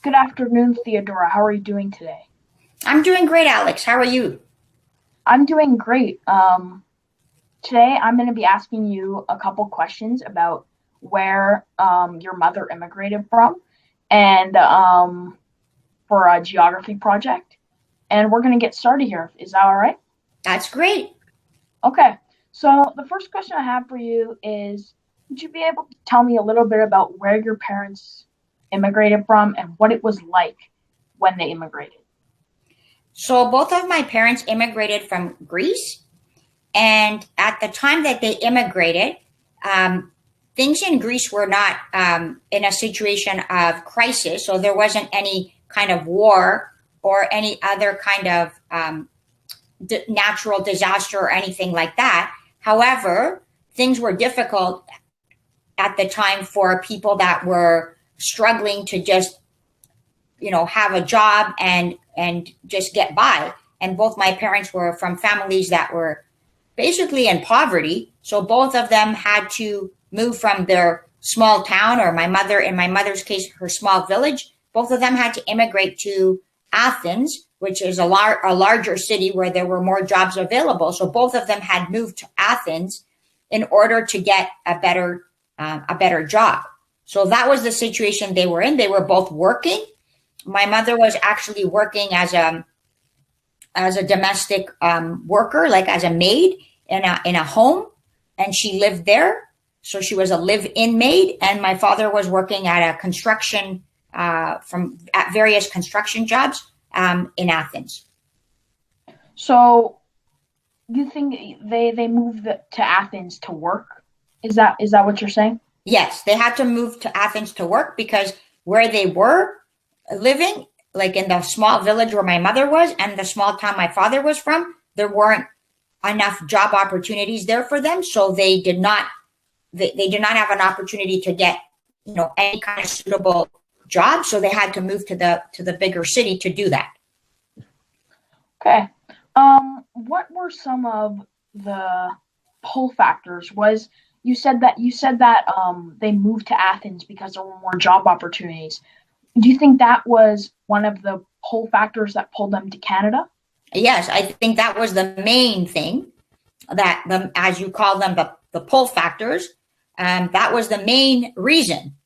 Good afternoon, Theodora. How are you doing today? I'm doing great, Alex. How are you? I'm doing great. Today, I'm going to be asking you a couple questions about where your mother immigrated from and for a geography project. And we're going to get started here. Is that all right? That's great. Okay. So, the first question I have for you is would you be able to tell me a little bit about where your parents immigrated from and what it was like when they immigrated? So, both of my parents immigrated from Greece. And at the time that they immigrated, um, things in Greece were not in a situation of crisis. So, there wasn't any kind of war or any other kind of natural disaster or anything like that. However, things were difficult at the time for people that were struggling to just have a job and just get by. And both my parents were from families that were basically in poverty, so both of them had to move from their small town, or my mother, in my mother's case, her small village. Both of them had to immigrate to Athens, which is a larger city where there were more jobs available. So both of them had moved to Athens in order to get a better job. So that was the situation they were in. They were both working. My mother was actually working as a domestic worker, like as a maid in a home, and she lived there. So she was a live-in maid, and my father was working at a construction at various construction jobs in Athens. So, you think they moved to Athens to work? Is that what you're saying? Yes, they had to move to Athens to work because where they were living, like in the small village where my mother was and the small town my father was from, there weren't enough job opportunities there for them. So they did not have an opportunity to get any kind of suitable job. So they had to move to the bigger city to do that. Okay. What were some of the pull factors? Was you said that they moved to Athens because there were more job opportunities. Do you think that was one of the pull factors that pulled them to Canada? Yes, I think that was the main thing, that as you call them, the pull factors. That was the main reason.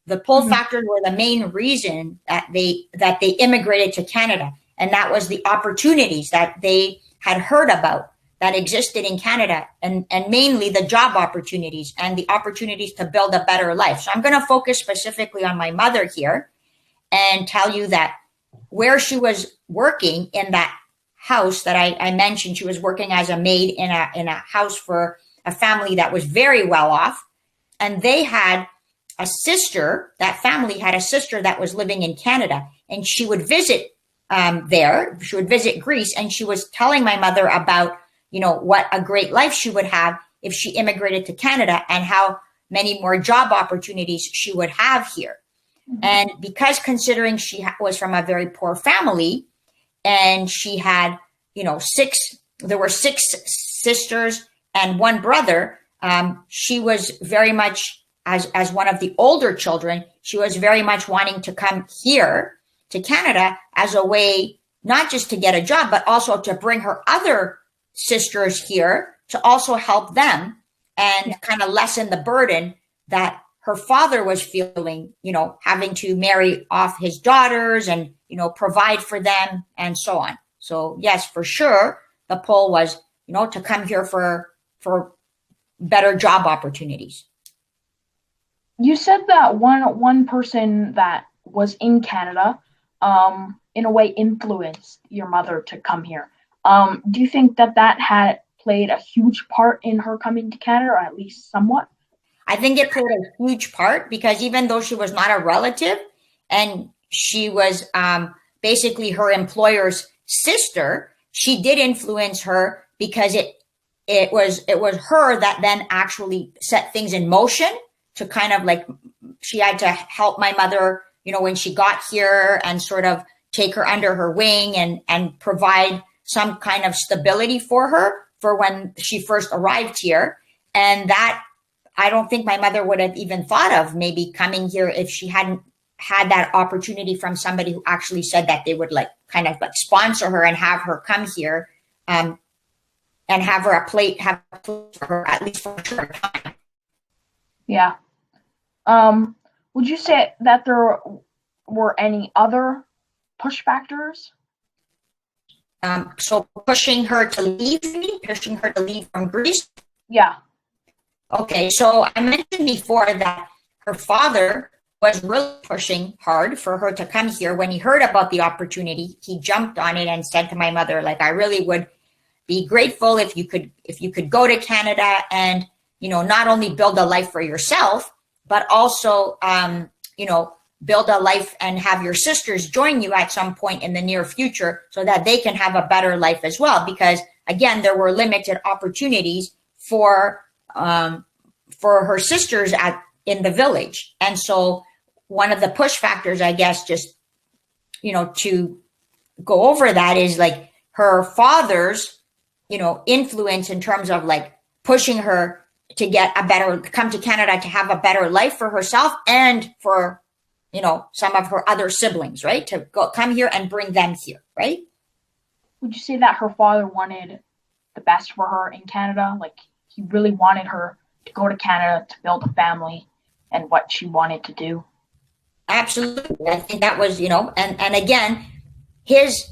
The pull Mhm. factors were the main reason that they immigrated to Canada, and that was the opportunities that they had heard about that existed in Canada, and mainly the job opportunities and the opportunities to build a better life. So I'm going to focus specifically on my mother here and tell you that where she was working in that house that I mentioned, she was working as a maid in a house for a family that was very well off, and they had a sister. That family had a sister that was living in Canada, and she would visit there. She would visit Greece, and she was telling my mother about what a great life she would have if she immigrated to Canada and how many more job opportunities she would have here. And because considering she was from a very poor family, and she had, there were six sisters and one brother, she was very much, as one of the older children, she was very much wanting to come here to Canada as a way, not just to get a job, but also to bring her other sisters here to also help them Yeah. and kind of lessen the burden that her father was feeling, having to marry off his daughters and, provide for them and so on. So yes, for sure, the pull was, to come here for better job opportunities. You said that one person that was in Canada, in a way, influenced your mother to come here. Do you think that had played a huge part in her coming to Canada, or at least somewhat? I think it played a huge part because even though she was not a relative and she was basically her employer's sister, she did influence her because it was her that then actually set things in motion to kind of like, she had to help my mother, when she got here, and sort of take her under her wing and provide some kind of stability for her for when she first arrived here. And that, I don't think my mother would have even thought of maybe coming here if she hadn't had that opportunity from somebody who actually said that they would like kind of like sponsor her and have her come here, and have her have a plate for her at least for a short time. Yeah. Would you say that there were any other push factors? So pushing her to leave me, pushing her to leave from Greece. Yeah. Okay, so I mentioned before that her father was really pushing hard for her to come here. When he heard about the opportunity, he jumped on it and said to my mother, like, I really would be grateful if you could go to Canada and, not only build a life for yourself, but also, build a life and have your sisters join you at some point in the near future so that they can have a better life as well. Because again, there were limited opportunities for her sisters in the village. And so one of the push factors, I guess, just, to go over that is like her father's, influence in terms of like pushing her to come to Canada to have a better life for herself and for, some of her other siblings, right? To come here and bring them here, right? Would you say that her father wanted the best for her in Canada? Like he really wanted her to go to Canada to build a family and what she wanted to do? Absolutely. I think that was, and again, his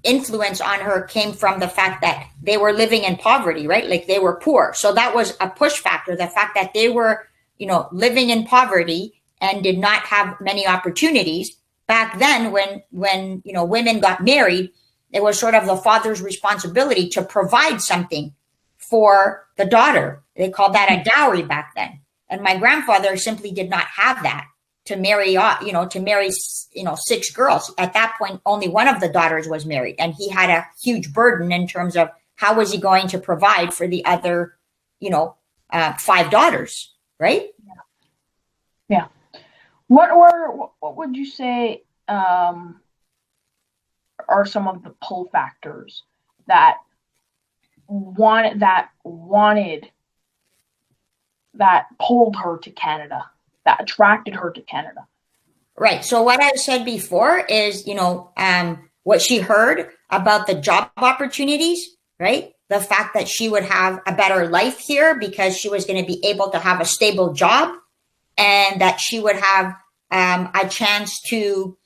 influence on her came from the fact that they were living in poverty, right? Like they were poor. So that was a push factor. The fact that they were, living in poverty and did not have many opportunities back then when, women got married, it was sort of the father's responsibility to provide something for the daughter. They called that a dowry back then. And my grandfather simply did not have that to marry, six girls. At that point, only one of the daughters was married. And he had a huge burden in terms of how was he going to provide for the other, 5 daughters, right? Yeah. What would you say are some of the pull factors that pulled her to Canada, that attracted her to Canada? Right. So what I said before is, what she heard about the job opportunities, right? The fact that she would have a better life here because she was going to be able to have a stable job, and that she would have a chance to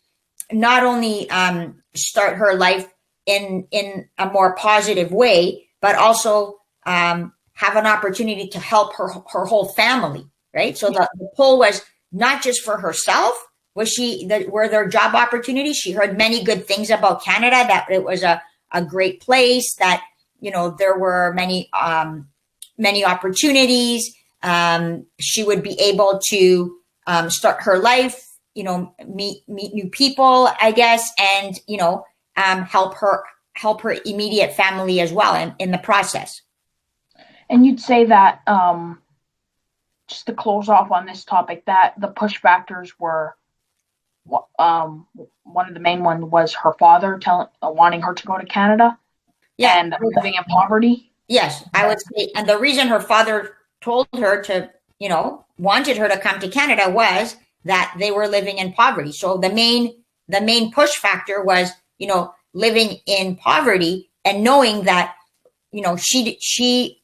not only start her life in a more positive way, but also have an opportunity to help her whole family, right? So the pull was not just for herself. Were there job opportunities? She heard many good things about Canada, that it was a great place, that, there were many opportunities. She would be able to start her life, meet new people, I guess, and, help her immediate family as well in the process. And you'd say that, just to close off on this topic, that the push factors were, one of the main one was her father wanting her to go to Canada, yeah, and living in poverty. Yes, I would say, and the reason her father told her to, wanted her to come to Canada was that they were living in poverty. So the main push factor was, living in poverty and knowing that, she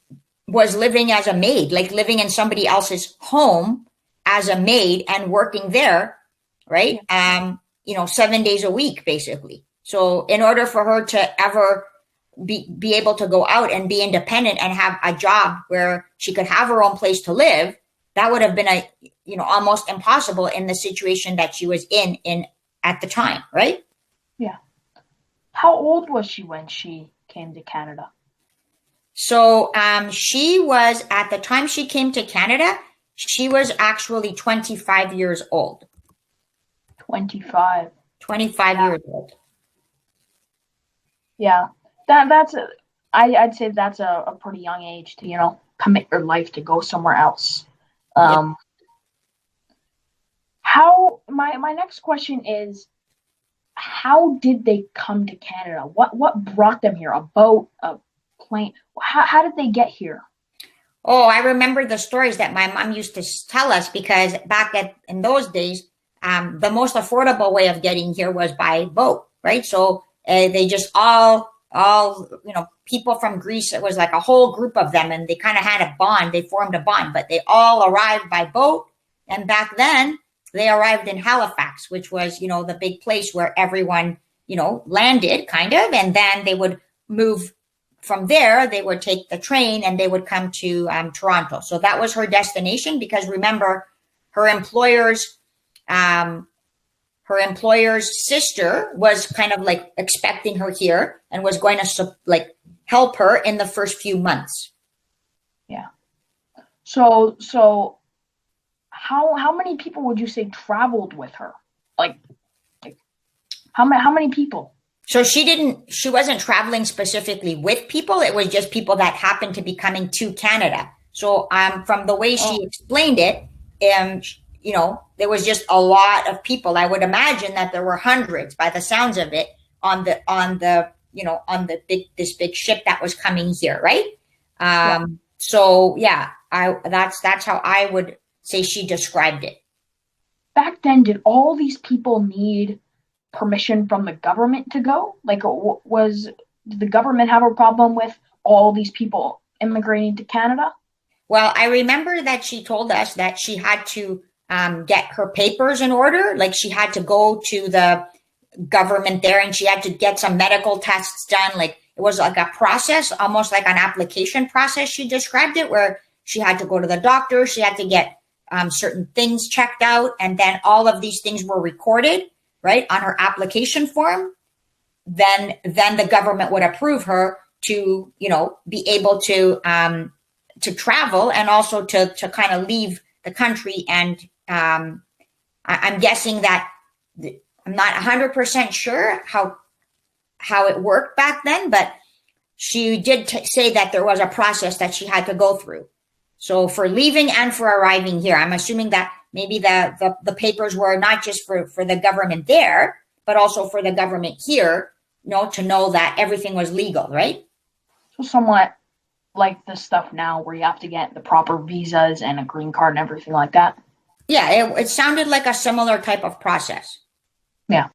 was living as a maid, like living in somebody else's home as a maid and working there, right? 7 days a week, basically. So in order for her to ever be able to go out and be independent and have a job where she could have her own place to live, that would have been almost impossible in the situation that she was in at the time, right? Yeah. How old was she when she came to Canada? So she was, at the time she came to Canada, she was actually 25 years old. 25. 25 years old. Yeah. I'd say that's a pretty young age to, commit your life to go somewhere else. Yeah. My next question is, how did they come to Canada? What brought them here? A boat, a plane? How did they get here? Oh, I remember the stories that my mom used to tell us because in those days, the most affordable way of getting here was by boat, right? So they just all, people from Greece. It was like a whole group of them, and they kind of had a bond. They formed a bond, but they all arrived by boat. And back then, they arrived in Halifax, which was, the big place where everyone, landed, kind of, and then they would move from there. They would take the train and they would come to Toronto. So that was her destination because remember, her employer's um, her employer's sister was kind of like expecting her here and was going to like help her in the first few months. Yeah. So how many people would you say traveled with her? Like how many people? So she wasn't traveling specifically with people. It was just people that happened to be coming to Canada. So from the way she Oh, explained it, um, there was just a lot of people. I would imagine that there were hundreds by the sounds of it on the this big ship that was coming here, right? yeah. So yeah, that's how I would say she described it. Back then, did all these people need permission from the government to go? Like, did the government have a problem with all these people immigrating to Canada? Well, I remember that she told us that she had to get her papers in order. Like she had to go to the government there and she had to get some medical tests done. Like it was like a process, almost like an application process. She described it where she had to go to the doctor. She had to get certain things checked out. And then all of these things were recorded, right, on her application form. Then the government would approve her to, be able to travel and also to kind of leave the country. And I'm guessing that I'm not 100% sure how it worked back then, but she did say that there was a process that she had to go through. So for leaving and for arriving here, I'm assuming that maybe the papers were not just for the government there, but also for the government here, to know that everything was legal, right? So somewhat like this stuff now where you have to get the proper visas and a green card and everything like that. Yeah, it sounded like a similar type of process. Yeah.